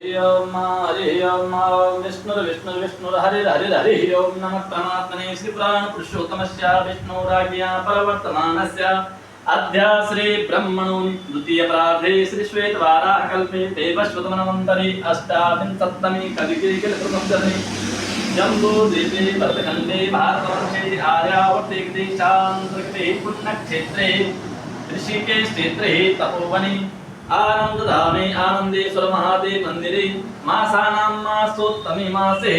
ओम हरि ओम विष्णु हरि हरि हरि ओम नमः परमात्मने श्री पुराण पुरुषोत्तमस्य विष्णुराज्ञा प्रवर्तमानस्य अद्य श्री ब्रह्मणो द्वितीय प्रार्थे श्री श्वेतवाराह कल्पे देवश्वतमनवन्तरे अष्टाविंशत्तमे कलियुगे जम्बो द्वीपे भरतखण्डे भारतवर्षे आर्यावर्ते देशान्तर्गते पुण्यक्षेत्रे ऋषिकेश क्षेत्रे तपोवने आनंदधामे आनंदेश्वर महादेव मंदिरे मासानां मासोत्तमे मासे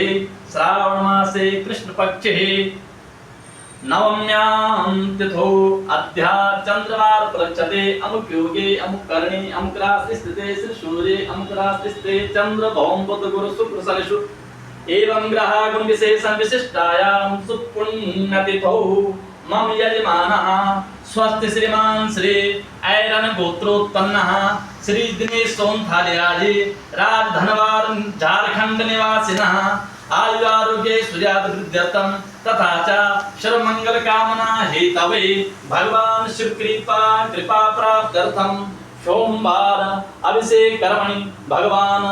श्रावण मासे कृष्ण पक्षे नवम्यां तिथौ अद्या चंद्रवार प्रचते अमुक योगे अमुक कर्णे अमुक राशि स्थिते श्री सूर्ये अमुक राशि स्थिते चंद्र भौम बुध गुरु शुक्र शनिषु एवं ग्रह गुण विशेषण विशिष्टायां सुपुण्यतिथौ मम यजमानः स्वस्ति श्रीमान श्री ऐरन गोत्रोत्पन्नः श्री दिनेश सोनथालियाजी राज धनवार झारखंड निवासिनः आयु आरोग्य सूर्याभिवृद्ध्यर्थं तथा च सर्वमंगल कामना हेतवे भगवान शिव कृपा प्राप्त्यर्थं सोमवार अभिषेक कर्मणि भगवान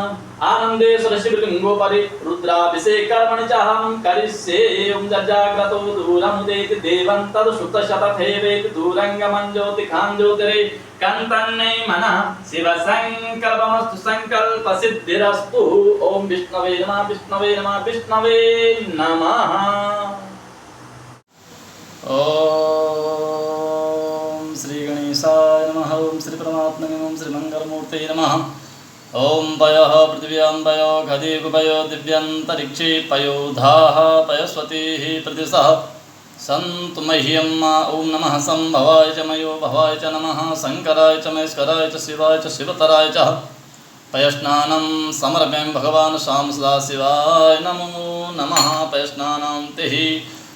आनंदेश्वर शिवलिंगोपरि रुद्राभिषेक कर्मणि चाहं करिष्ये ओम जजाग्रतो दूरमुदेति देवं तदुश्रुतशतथेवेति दूरंगमं ज्योतिखां ज्योतिरे कंतन्ने मनः शिवसंकल्पमस्तु संकल्प सिद्धिरस्तु ओम विष्णवे नमः विष्णवे नमः विष्णवे नमः। ओम श्री गणेशाय नमः ओम श्री परमात्मने ओम श्री मंगलमूर्ते नमः। ओम पयः पृथिव्यां पयो खदेव पयो दिव्यन्तरिक्षे पयोधाः पयस्वतीः प्रतिशः सन्तु मह्यं ओम नमः संभवाय च मयो भवाय च नमः शंकराय च महेश्वराय च शिवाय च शिवतराय च पयस्नानं समर्पयामि भगवान् शाम सदाशिवाय नमो नमः। पयस्नानं तिः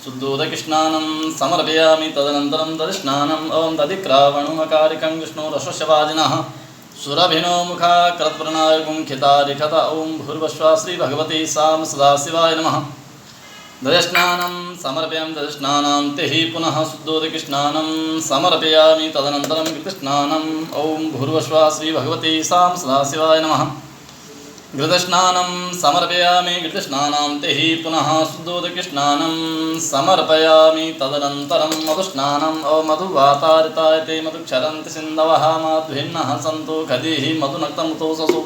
शुद्धोदकस्नानं समर्पयामि तदनन्तरं तदस्नानं ओम तदिक्रावणुमकारिकं विष्णुरश्वशवाजिनः सुरभिनो मुखा कृतप्रणायगुं खितारिखत ओम भूर्भुवः श्री भगवते साम सदाशिवाय नमः। दशस्नानं समर्पयामि तदस्नानं तिः पुनः शुद्धोदकस्नानं समर्पयामि तदनन्तरं घृतस्नानं ओम भूर्भुवः श्री भगवते साम सदाशिवाय नमः। घृतस्नानं समर्पयामि घृतस्नानं तिः पुनः शुद्धोदकस्नानं समर्पयामि तदनन्तरं मधुस्नानं ओम मधुवातारिताय ते मधुक्षरन्ति सिन्धवः माध्विन्नः सन्तु खदिः मधुनक्तमुतोषसु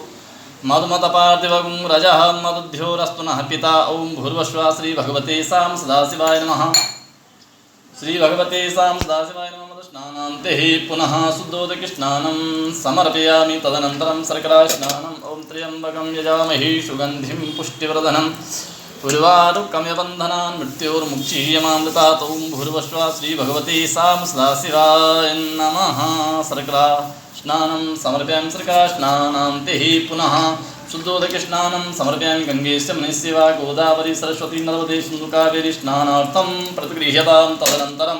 मधुमतपार्थिवगुं रजः मधुध्योरस्तु नः पिता ओम भूर्भुवः श्री भगवते साम सदाशिवाय नमः। श्री भगवते साम सदाशिवाय नमः। मधुस्नानं तिः पुनः शुद्धोदकस्नानं समर्पयामि तदनन्तरं शर्करास्नानं ओम त्र्यम्बकं यजामहे सुगन्धिं पुष्टिवर्धनम् उर्वारुकं यबन्धनान् मृत्योर्मुक्षीयमामृतात् ओम भूर्भुवः श्री भगवते साम सदाशिवाय नमः। शर्करास्नानं समर्पयामि शर्करास्नानं तिः पुनः शुद्धोदकस्नानं समर्पयामि गंगे यमुने वा गोदावरी सरस्वती नर्मदे सिन्धु कावेरी स्नानार्थं प्रतिगृह्यतां तदनन्तरं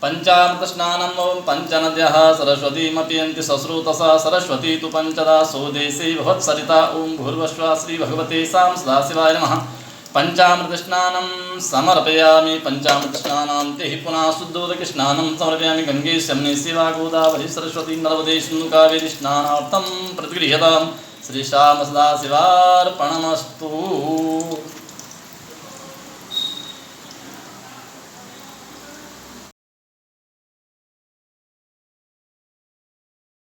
पंचामृतस्नानं ओम पंचनद्यः सरस्वतीमपीयन्ति सस्रोतसा सरस्वती तु पंचदा सोदेशे भवत्सरिता ओम भूर्भुवः श्री भगवते साम सदाशिवाय नमः। पंचामृतस्नानं समर्पयामि पंचामृतस्नानं तिः पुनः शुद्धोदकस्नानं समर्पयामि गंगे यमुने वा गोदावरी सरस्वती नर्मदे सिन्धु कावेरी स्नानार्थं प्रतिगृह्यतां श्री श्याम सदाशिवार्पणमस्तु।